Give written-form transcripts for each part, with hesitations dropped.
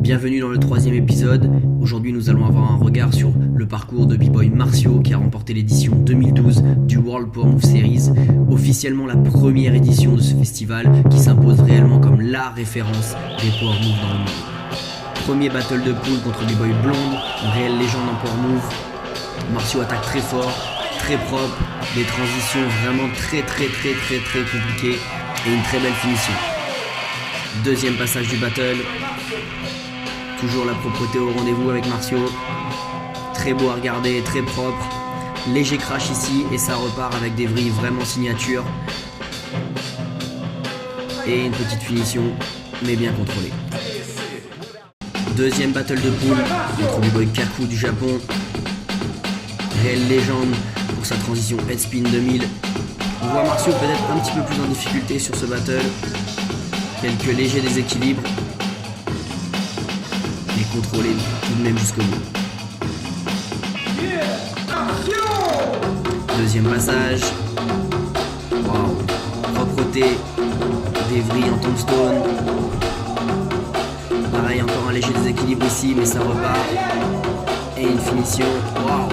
Bienvenue dans le troisième épisode. Aujourd'hui, nous allons avoir un regard sur le parcours de B-Boy Marcio qui a remporté l'édition 2012 du World Power Move Series, officiellement la première édition de ce festival qui s'impose réellement comme la référence des Power Move dans le monde. Premier battle de pool contre B-Boy Blonde, une réelle légende en Power Move. Marcio attaque très fort, très propre, des transitions vraiment très compliquées et une très belle finition. Deuxième passage du battle. Toujours la propreté au rendez-vous avec Marcio. Très beau à regarder, très propre. Léger crash ici et ça repart avec des vrilles vraiment signature. Et une petite finition, mais bien contrôlée. Deuxième battle de pool contre B-Boy Kaku du Japon. Réelle légende pour sa transition headspin 2000. On voit Marcio peut-être un petit peu plus en difficulté sur ce battle. Quelques légers déséquilibres. Mais contrôlé tout de même jusqu'au bout. Deuxième passage. Wow. Propreté. Des vrilles en tombstone. Pareil, encore un léger déséquilibre ici, mais ça repart. Et une finition. Wow.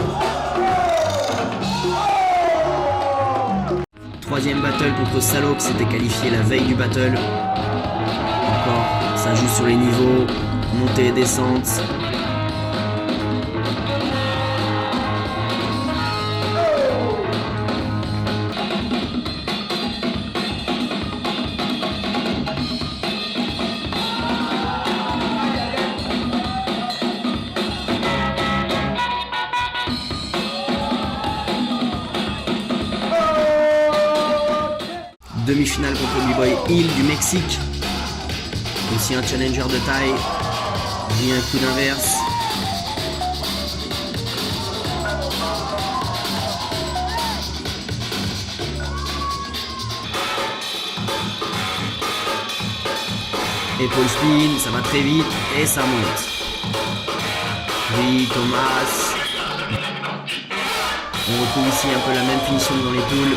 Troisième battle contre Salo qui s'était qualifié la veille du battle. Encore, ça joue sur les niveaux, montée et descente. Demi-finale contre B-Boy Hill du Mexique. Aussi un challenger de taille. Vient un coup d'inverse. Épaule spin, ça va très vite et ça monte. Oui, Thomas. On retrouve ici un peu la même finition que dans les poules.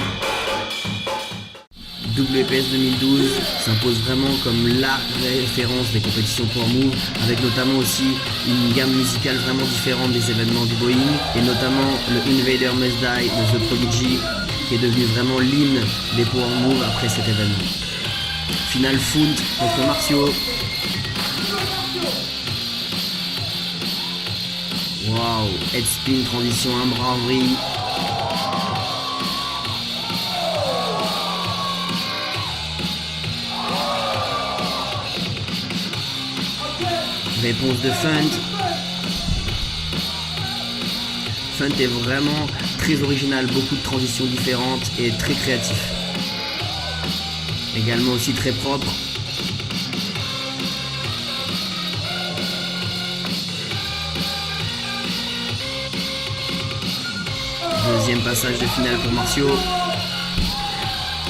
WPS 2012 s'impose vraiment comme la référence des compétitions Power Move, avec notamment aussi une gamme musicale vraiment différente des événements du Boeing, et notamment le Invader Must Die de The Prodigy, qui est devenu vraiment l'hymne des Power Move après cet événement. Finale Foot contre Marcio. Waouh, head spin, transition, un bras en vrille. Réponse de Funt. Funt est vraiment très original, beaucoup de transitions différentes et très créatif. Également aussi très propre. Deuxième passage de finale pour Marcio.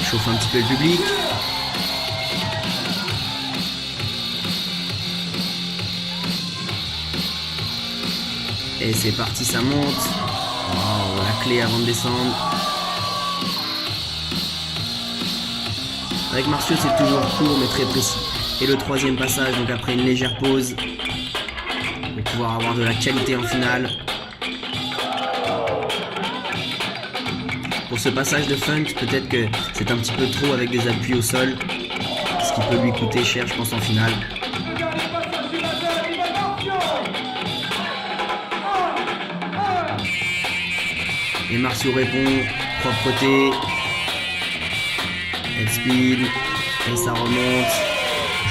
Chauffe un petit peu le public. Et c'est parti, ça monte. Wow, la clé avant de descendre. Avec Marcio, c'est toujours court mais très précis. Et le troisième passage, donc après une légère pause, pour pouvoir avoir de la qualité en finale. Pour ce passage de Funt, peut-être que c'est un petit peu trop avec des appuis au sol, ce qui peut lui coûter cher, je pense, en finale. Et Marcio répond, propreté, head speed, et ça remonte.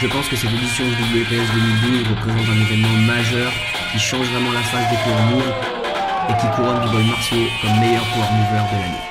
Je pense que cette édition de WPS 2012 représente un événement majeur qui change vraiment la face des Power Moves et qui couronne B-Boy Marcio comme meilleur Power Mover de l'année.